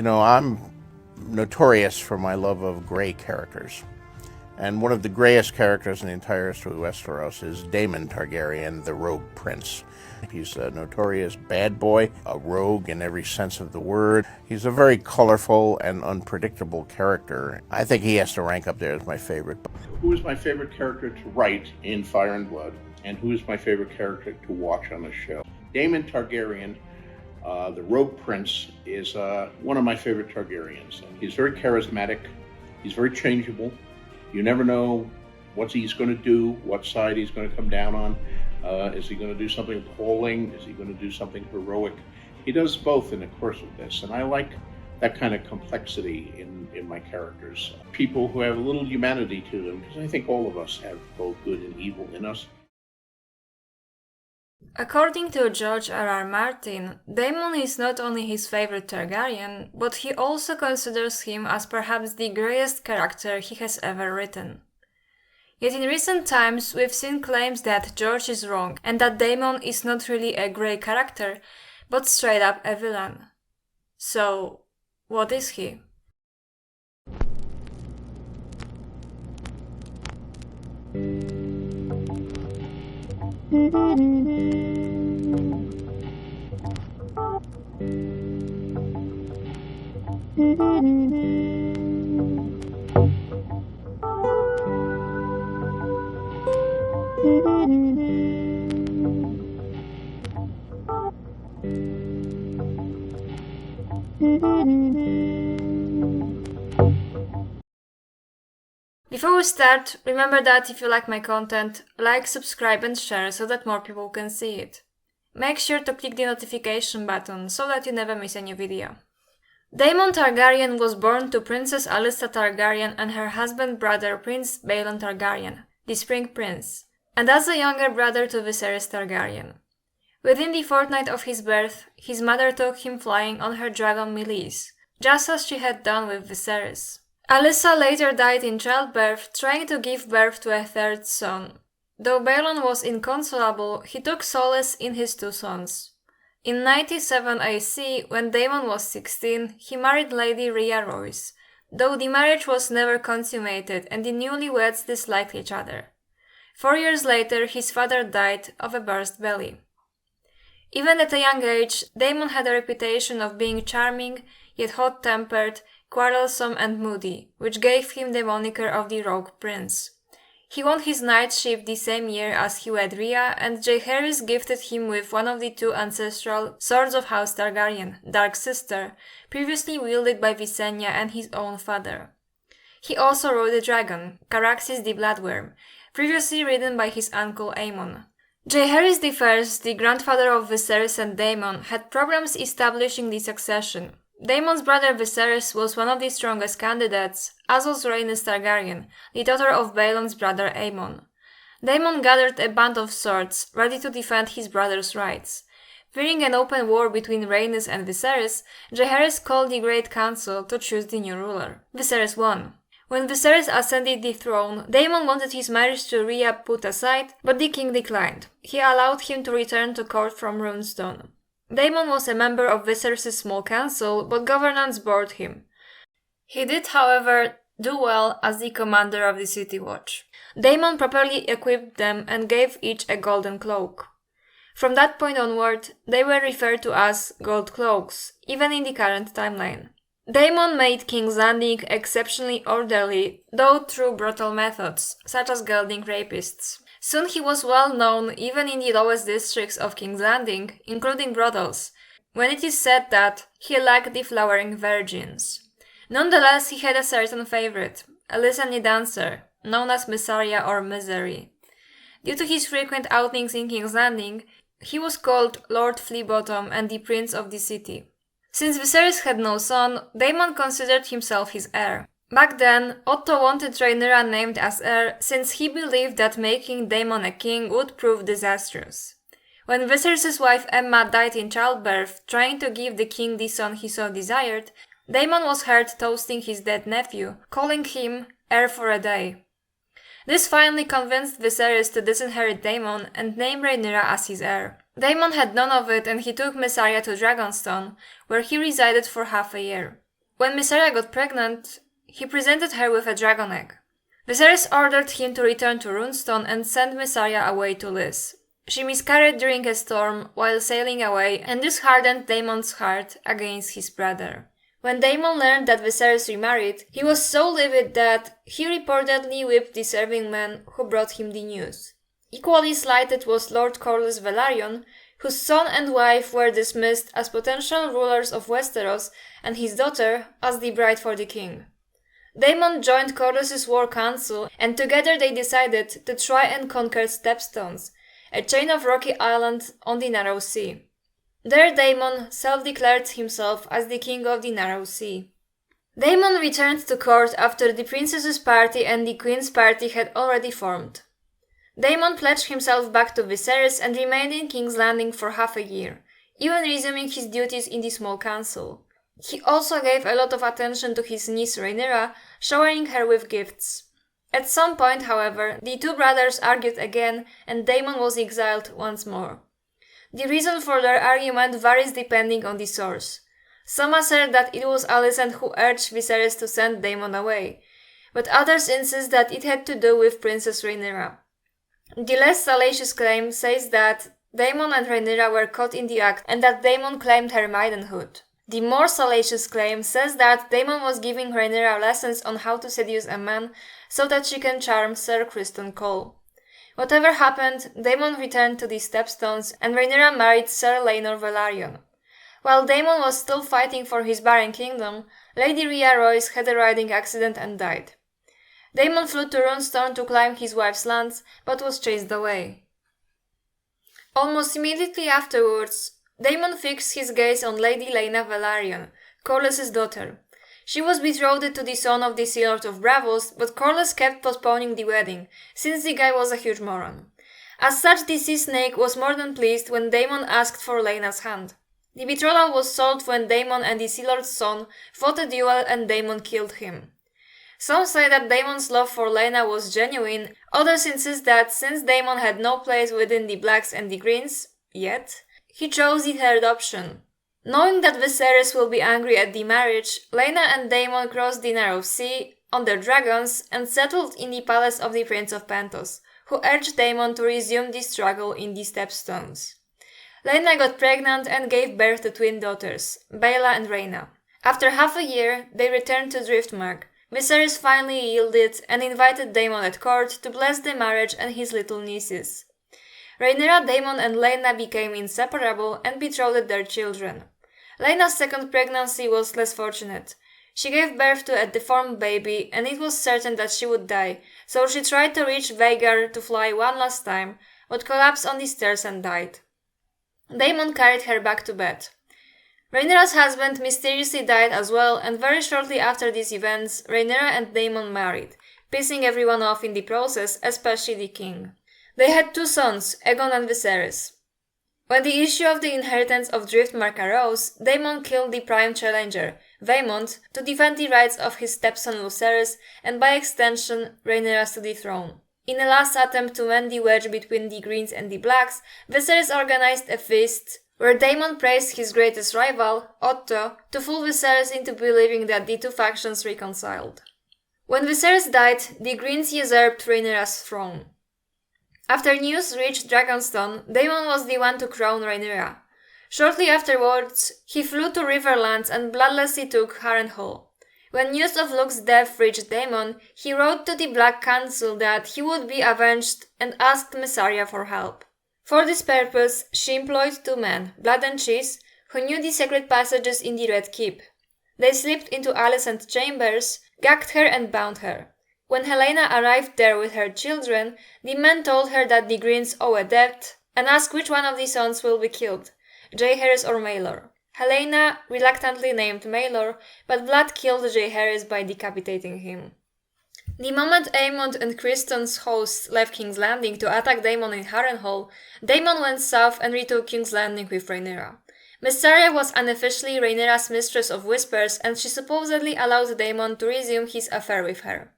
I'm notorious for my love of gray characters. And one of the grayest characters in the entire history of Westeros is Daemon Targaryen, the Rogue Prince. He's a notorious bad boy, a rogue in every sense of the word. He's a very colorful and unpredictable character. I think he has to rank up there as my favorite. Who is my favorite character to write in Fire and Blood, and who is my favorite character to watch on the show? Daemon Targaryen, the Rogue Prince, is one of my favorite Targaryens. He's very charismatic. He's very changeable. You never know what he's going to do, what side he's going to come down on. Is he going to do something appalling? Is he going to do something heroic? He does both in the course of this, and I like that kind of complexity in my characters. People who have a little humanity to them, because I think all of us have both good and evil in us. According to George R.R. Martin, Daemon is not only his favorite Targaryen, but he also considers him as perhaps the greyest character he has ever written. Yet in recent times we've seen claims that George is wrong and that Daemon is not really a grey character, but straight up a villain. So, what is he? Before we start, remember that if you like my content, like, subscribe and share so that more people can see it. Make sure to click the notification button so that you never miss a new video. Daemon Targaryen was born to Princess Alyssa Targaryen and her husband-brother Prince Baelon Targaryen, the Spring Prince, and as a younger brother to Viserys Targaryen. Within the fortnight of his birth, his mother took him flying on her dragon Meleys, just as she had done with Viserys. Alyssa later died in childbirth, trying to give birth to a third son. Though Baelon was inconsolable, he took solace in his two sons. In 97 AC, when Daemon was 16, he married Lady Rhea Royce, though the marriage was never consummated and the newlyweds disliked each other. 4 years later, his father died of a burst belly. Even at a young age, Daemon had a reputation of being charming, yet hot-tempered, quarrelsome and moody, which gave him the moniker of the Rogue Prince. He won his knightship the same year as he wed Rhea, and Jaehaerys gifted him with one of the two ancestral swords of House Targaryen, Dark Sister, previously wielded by Visenya and his own father. He also rode a dragon, Caraxes the Bloodworm, previously ridden by his uncle Aemon. Jaehaerys I, the grandfather of Viserys and Daemon, had problems establishing the succession. Daemon's brother Viserys was one of the strongest candidates, as was Rhaenys Targaryen, the daughter of Baelon's brother Aemon. Daemon gathered a band of swords, ready to defend his brother's rights. Fearing an open war between Rhaenys and Viserys, Jaehaerys called the Great Council to choose the new ruler. Viserys won. When Viserys ascended the throne, Daemon wanted his marriage to Rhea put aside, but the king declined. He allowed him to return to court from Runestone. Daemon was a member of Viserys' small council, but governance bored him. He did, however, do well as the commander of the City Watch. Daemon properly equipped them and gave each a golden cloak. From that point onward, they were referred to as Gold Cloaks, even in the current timeline. Daemon made King's Landing exceptionally orderly, though through brutal methods, such as gelding rapists. Soon he was well known even in the lowest districts of King's Landing, including brothels, when it is said that he liked the flowering virgins. Nonetheless, he had a certain favorite, a listening dancer, known as Missaria or Misery. Due to his frequent outings in King's Landing, he was called Lord Fleabottom and the Prince of the City. Since Viserys had no son, Daemon considered himself his heir. Back then, Otto wanted Rhaenyra named as heir since he believed that making Daemon a king would prove disastrous. When Viserys' wife Aemma died in childbirth, trying to give the king the son he so desired, Daemon was heard toasting his dead nephew, calling him heir for a day. This finally convinced Viserys to disinherit Daemon and name Rhaenyra as his heir. Daemon had none of it and he took Missaria to Dragonstone, where he resided for half a year. When Mysaria got pregnant, he presented her with a dragon egg. Viserys ordered him to return to Runestone and send Mysaria away to Lys. She miscarried during a storm while sailing away, and this hardened Daemon's heart against his brother. When Daemon learned that Viserys remarried, he was so livid that he reportedly whipped the serving man who brought him the news. Equally slighted was Lord Corlys Velaryon, whose son and wife were dismissed as potential rulers of Westeros and his daughter as the bride for the king. Daemon joined Corlys' war council, and together they decided to try and conquer Stepstones, a chain of rocky islands on the Narrow Sea. There Daemon self-declared himself as the king of the Narrow Sea. Daemon returned to court after the princess's party and the queen's party had already formed. Daemon pledged himself back to Viserys and remained in King's Landing for half a year, even resuming his duties in the small council. He also gave a lot of attention to his niece Rhaenyra, showering her with gifts. At some point, however, the two brothers argued again and Daemon was exiled once more. The reason for their argument varies depending on the source. Some assert that it was Alicent who urged Viserys to send Daemon away, but others insist that it had to do with Princess Rhaenyra. The less salacious claim says that Daemon and Rhaenyra were caught in the act and that Daemon claimed her maidenhood. The more salacious claim says that Daemon was giving Rhaenyra lessons on how to seduce a man so that she can charm Sir Criston Cole. Whatever happened, Daemon returned to the Stepstones and Rhaenyra married Sir Laenor Velaryon. While Daemon was still fighting for his barren kingdom, Lady Rhea Royce had a riding accident and died. Daemon flew to Runestone to claim his wife's lands, but was chased away. Almost immediately afterwards, Daemon fixed his gaze on Lady Laena Velaryon, Corlys' daughter. She was betrothed to the son of the Sea Lord of Braavos, but Corlys kept postponing the wedding, since the guy was a huge moron. As such, the Sea Snake was more than pleased when Daemon asked for Laena's hand. The betrothal was solved when Daemon and the Sea Lord's son fought a duel and Daemon killed him. Some say that Daemon's love for Laena was genuine, others insist that since Daemon had no place within the Blacks and the Greens, yet, he chose the third option. Knowing that Viserys will be angry at the marriage, Laena and Daemon crossed the Narrow Sea on their dragons and settled in the palace of the Prince of Pentos, who urged Daemon to resume the struggle in the Stepstones. Laena got pregnant and gave birth to twin daughters, Baela and Rhaena. After half a year, they returned to Driftmark. Viserys finally yielded and invited Daemon at court to bless the marriage and his little nieces. Rhaenyra, Daemon and Laena became inseparable and betrothed their children. Laena's second pregnancy was less fortunate. She gave birth to a deformed baby and it was certain that she would die, so she tried to reach Vhagar to fly one last time, but collapsed on the stairs and died. Daemon carried her back to bed. Rhaenyra's husband mysteriously died as well, and very shortly after these events, Rhaenyra and Daemon married, pissing everyone off in the process, especially the king. They had two sons, Aegon and Viserys. When the issue of the inheritance of Driftmark arose, Daemon killed the prime challenger, Vaemond, to defend the rights of his stepson Lucerys and by extension Rhaenyra to the throne. In a last attempt to mend the wedge between the Greens and the Blacks, Viserys organized a feast where Daemon praised his greatest rival, Otto, to fool Viserys into believing that the two factions reconciled. When Viserys died, the Greens usurped Rhaenyra's throne. After news reached Dragonstone, Daemon was the one to crown Rhaenyra. Shortly afterwards, he flew to Riverlands and bloodlessly took Harrenhal. When news of Luke's death reached Daemon, he wrote to the Black Council that he would be avenged and asked Mysaria for help. For this purpose, she employed two men, Blood and Cheese, who knew the secret passages in the Red Keep. They slipped into Alicent's chambers, gagged her and bound her. When Helaena arrived there with her children, the men told her that the Greens owe a debt and asked which one of the sons will be killed, Jaehaerys or Maelor. Helaena reluctantly named Maelor, but Blood killed Jaehaerys by decapitating him. The moment Aemond and Criston's hosts left King's Landing to attack Daemon in Harrenhal, Daemon went south and retook King's Landing with Rhaenyra. Mysaria was unofficially Rhaenyra's mistress of whispers, and she supposedly allowed Daemon to resume his affair with her.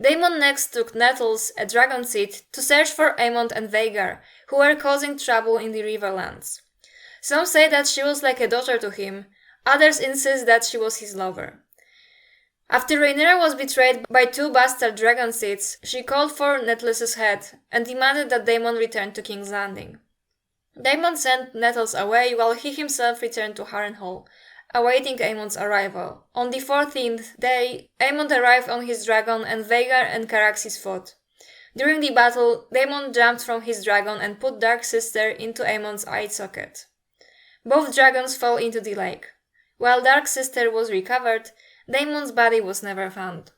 Daemon next took Nettles, a dragon seed, to search for Aemond and Vhagar, who were causing trouble in the Riverlands. Some say that she was like a daughter to him, Others insist that she was his lover. After Rhaenyra was betrayed by 2 bastard dragon seeds, she called for Nettles' head and demanded that Daemon return to King's Landing. Daemon sent Nettles away while he himself returned to Harrenhal, awaiting Aemon's arrival. On the 14th day, Aemon arrived on his dragon and Vhagar and Caraxes fought. During the battle, Daemon jumped from his dragon and put Dark Sister into Aemon's eye socket. Both dragons fell into the lake. While Dark Sister was recovered, Daemon's body was never found.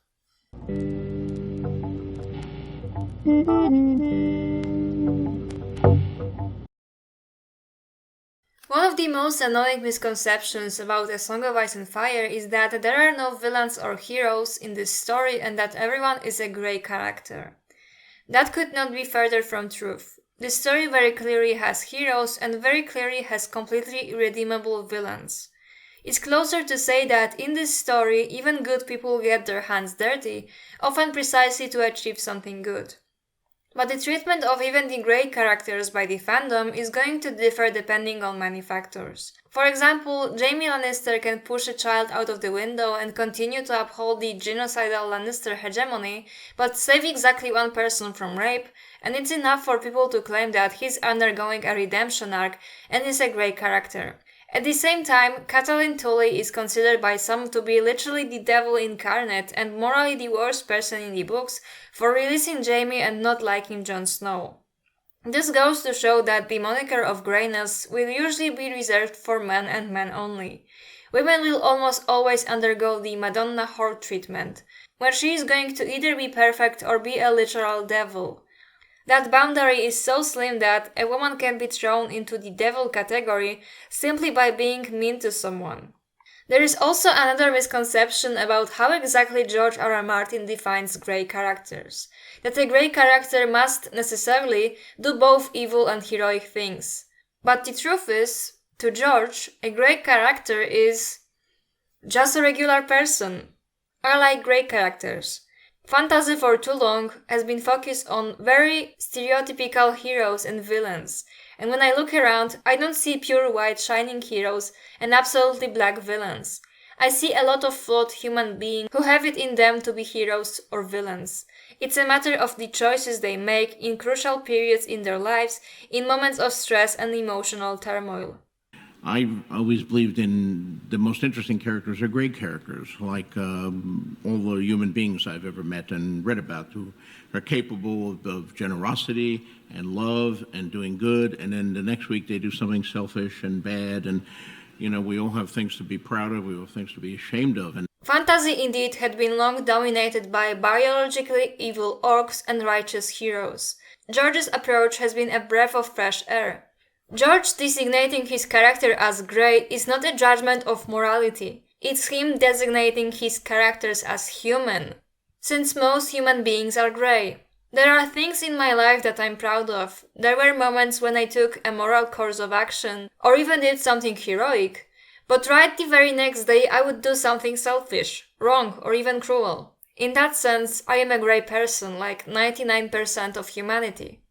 One of the most annoying misconceptions about A Song of Ice and Fire is that there are no villains or heroes in this story and that everyone is a grey character. That could not be further from truth. This story very clearly has heroes and very clearly has completely irredeemable villains. It's closer to say that in this story even good people get their hands dirty, often precisely to achieve something good. But the treatment of even the grey characters by the fandom is going to differ depending on many factors. For example, Jaime Lannister can push a child out of the window and continue to uphold the genocidal Lannister hegemony, but save exactly one person from rape, and it's enough for people to claim that he's undergoing a redemption arc and is a grey character. At the same time, Catelyn Tully is considered by some to be literally the devil incarnate and morally the worst person in the books for releasing Jaime and not liking Jon Snow. This goes to show that the moniker of greyness will usually be reserved for men and men only. Women will almost always undergo the Madonna whore treatment, where she is going to either be perfect or be a literal devil. That boundary is so slim that a woman can be thrown into the devil category simply by being mean to someone. There is also another misconception about how exactly George R.R. Martin defines grey characters. That a grey character must necessarily do both evil and heroic things. But the truth is, to George, a grey character is just a regular person. I like grey characters. Fantasy for too long has been focused on very stereotypical heroes and villains, and when I look around, I don't see pure white shining heroes and absolutely black villains. I see a lot of flawed human beings who have it in them to be heroes or villains. It's a matter of the choices they make in crucial periods in their lives, in moments of stress and emotional turmoil. I've always believed in the most interesting characters are great characters, like all the human beings I've ever met and read about, who are capable of generosity and love and doing good, and then the next week they do something selfish and bad, and we all have things to be proud of, we all have things to be ashamed of. And fantasy indeed had been long dominated by biologically evil orcs and righteous heroes. George's approach has been a breath of fresh air. George designating his character as grey is not a judgment of morality. It's him designating his characters as human, since most human beings are grey. There are things in my life that I'm proud of. There were moments when I took a moral course of action, or even did something heroic. But right the very next day I would do something selfish, wrong, or even cruel. In that sense, I am a grey person, like 99% of humanity.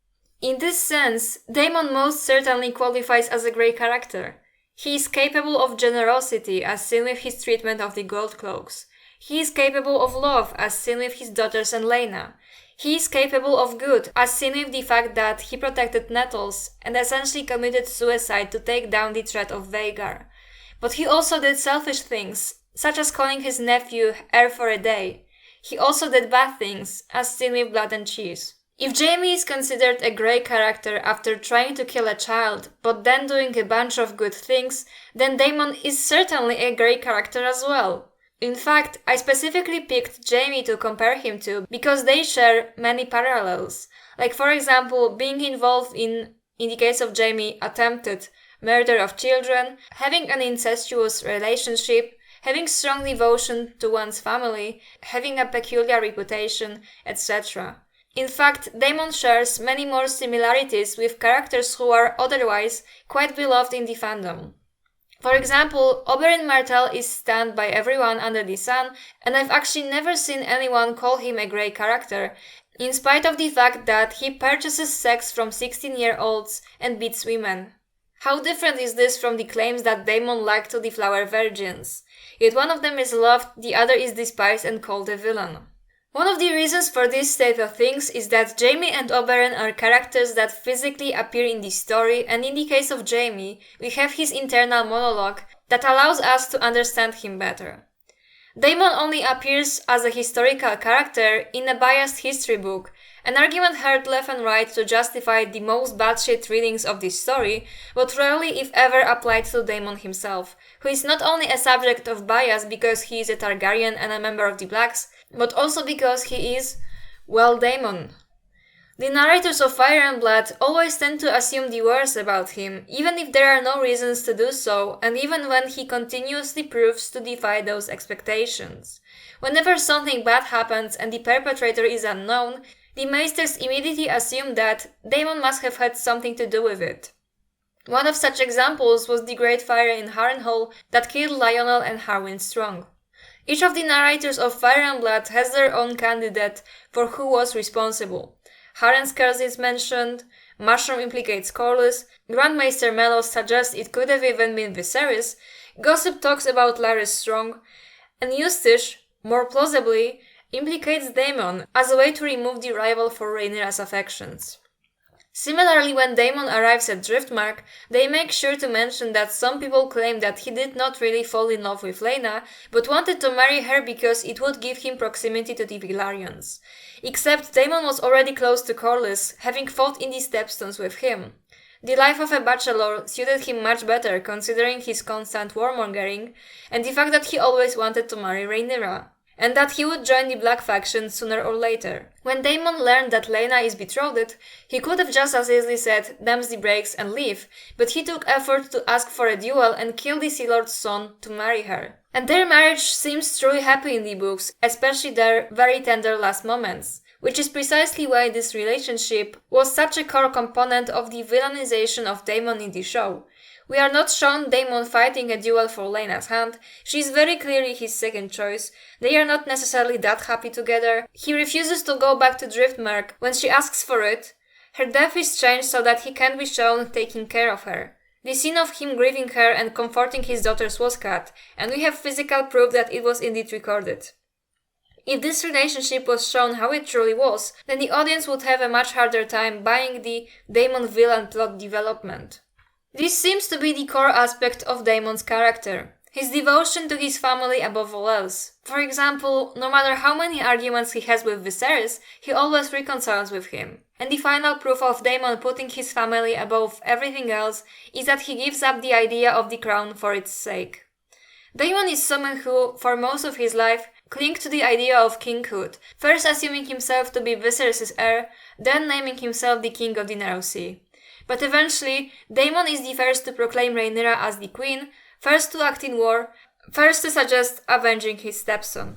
In this sense, Daemon most certainly qualifies as a grey character. He is capable of generosity, as seen with his treatment of the Gold Cloaks. He is capable of love, as seen with his daughters and Laena. He is capable of good, as seen with the fact that he protected Nettles and essentially committed suicide to take down the threat of Vhagar. But he also did selfish things, such as calling his nephew heir for a day. He also did bad things, as seen with Blood and Cheese. If Jaime is considered a grey character after trying to kill a child, but then doing a bunch of good things, then Daemon is certainly a grey character as well. In fact, I specifically picked Jaime to compare him to because they share many parallels. Like for example, being involved in the case of Jaime, attempted murder of children, having an incestuous relationship, having strong devotion to one's family, having a peculiar reputation, etc. In fact, Daemon shares many more similarities with characters who are otherwise quite beloved in the fandom. For example, Oberyn Martell is stand by everyone under the sun, and I've actually never seen anyone call him a grey character, in spite of the fact that he purchases sex from 16-year-olds and beats women. How different is this from the claims that Daemon liked to deflower virgins? Yet one of them is loved, the other is despised and called a villain. One of the reasons for this state of things is that Jaime and Oberyn are characters that physically appear in the story, and in the case of Jaime, we have his internal monologue that allows us to understand him better. Daemon only appears as a historical character in a biased history book, an argument heard left and right to justify the most batshit readings of this story, but rarely if ever applied to Daemon himself, who is not only a subject of bias because he is a Targaryen and a member of the Blacks, but also because he is, well, Daemon. The narrators of Fire and Blood always tend to assume the worst about him, even if there are no reasons to do so, and even when he continuously proves to defy those expectations. Whenever something bad happens and the perpetrator is unknown, the Maesters immediately assume that Daemon must have had something to do with it. One of such examples was the Great Fire in Harrenhal that killed Lionel and Harwin Strong. Each of the narrators of Fire and Blood has their own candidate for who was responsible. Harren's curse is mentioned, Mushroom implicates Corlys, Grandmaster Melos suggests it could have even been Viserys, gossip talks about Larys Strong, and Eustace, more plausibly, implicates Daemon as a way to remove the rival for Rhaenyra's affections. Similarly, when Daemon arrives at Driftmark, they make sure to mention that some people claim that he did not really fall in love with Laena, but wanted to marry her because it would give him proximity to the Velaryons. Except Daemon was already close to Corlys, having fought in the Stepstones with him. The life of a bachelor suited him much better considering his constant warmongering, and the fact that he always wanted to marry Rhaenyra, and that he would join the Black faction sooner or later. When Daemon learned that Laena is betrothed, he could have just as easily said, "Damn the brakes" and leave, but he took effort to ask for a duel and kill the Sea Lord's son to marry her. And their marriage seems truly happy in the books, especially their very tender last moments, which is precisely why this relationship was such a core component of the villainization of Daemon in the show. We are not shown Daemon fighting a duel for Laena's hand, she is very clearly his second choice, they are not necessarily that happy together, he refuses to go back to Driftmark when she asks for it, her death is changed so that he can be shown taking care of her. The scene of him grieving her and comforting his daughters was cut, and we have physical proof that it was indeed recorded. If this relationship was shown how it truly was, then the audience would have a much harder time buying the Daemon villain plot development. This seems to be the core aspect of Daemon's character, his devotion to his family above all else. For example, no matter how many arguments he has with Viserys, he always reconciles with him. And the final proof of Daemon putting his family above everything else is that he gives up the idea of the crown for its sake. Daemon is someone who, for most of his life, clung to the idea of kinghood, first assuming himself to be Viserys' heir, then naming himself the king of the Narrow Sea. But eventually, Daemon is the first to proclaim Rhaenyra as the queen, first to act in war, first to suggest avenging his stepson.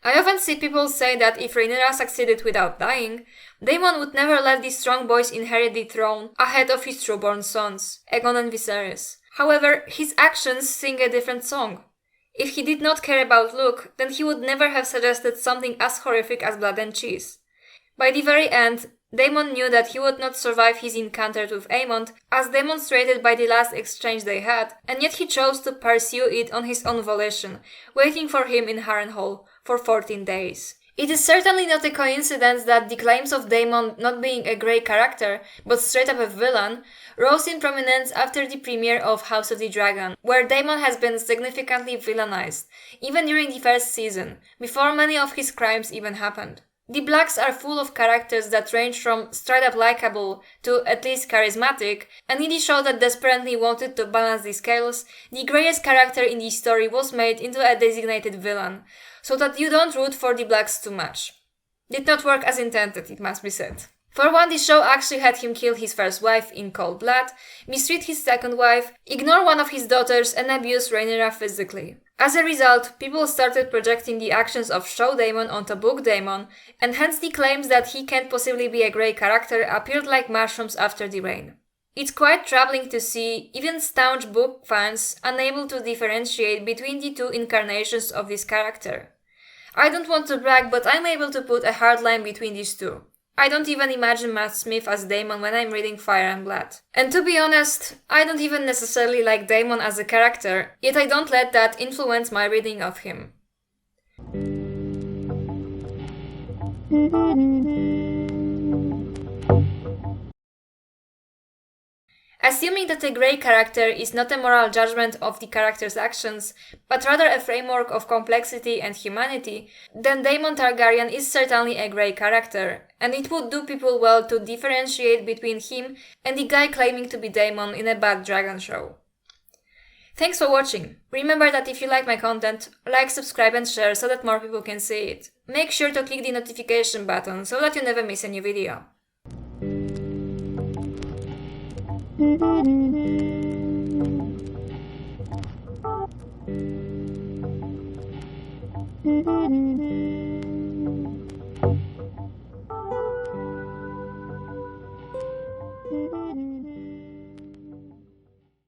I often see people say that if Rhaenyra succeeded without dying, Daemon would never let the strong boys inherit the throne ahead of his trueborn sons, Aegon and Viserys. However, his actions sing a different song. If he did not care about Luke, then he would never have suggested something as horrific as blood and cheese. By the very end, Daemon knew that he would not survive his encounter with Aemond, as demonstrated by the last exchange they had, and yet he chose to pursue it on his own volition, waiting for him in Harrenhal for 14 days. It is certainly not a coincidence that the claims of Daemon not being a grey character, but straight up a villain, rose in prominence after the premiere of House of the Dragon, where Daemon has been significantly villainized, even during the first season, before many of his crimes even happened. The Blacks are full of characters that range from straight-up likable to at least charismatic, and in the show that desperately wanted to balance the scales, the greyest character in the story was made into a designated villain, so that you don't root for the Blacks too much. Did not work as intended, it must be said. For one, the show actually had him kill his first wife in cold blood, mistreat his second wife, ignore one of his daughters, and abuse Rhaenyra physically. As a result, people started projecting the actions of show Daemon onto book Daemon, and hence the claims that he can't possibly be a grey character appeared like mushrooms after the rain. It's quite troubling to see even staunch book fans unable to differentiate between the two incarnations of this character. I don't want to brag, but I'm able to put a hard line between these two. I don't even imagine Matt Smith as Daemon when I'm reading Fire and Blood. And to be honest, I don't even necessarily like Daemon as a character, yet I don't let that influence my reading of him. Assuming that a grey character is not a moral judgment of the character's actions, but rather a framework of complexity and humanity, then Daemon Targaryen is certainly a grey character, and it would do people well to differentiate between him and the guy claiming to be Daemon in a bad dragon show. Thanks for watching. Remember that if you like my content, like, subscribe and share so that more people can see it. Make sure to click the notification button so that you never miss a new video.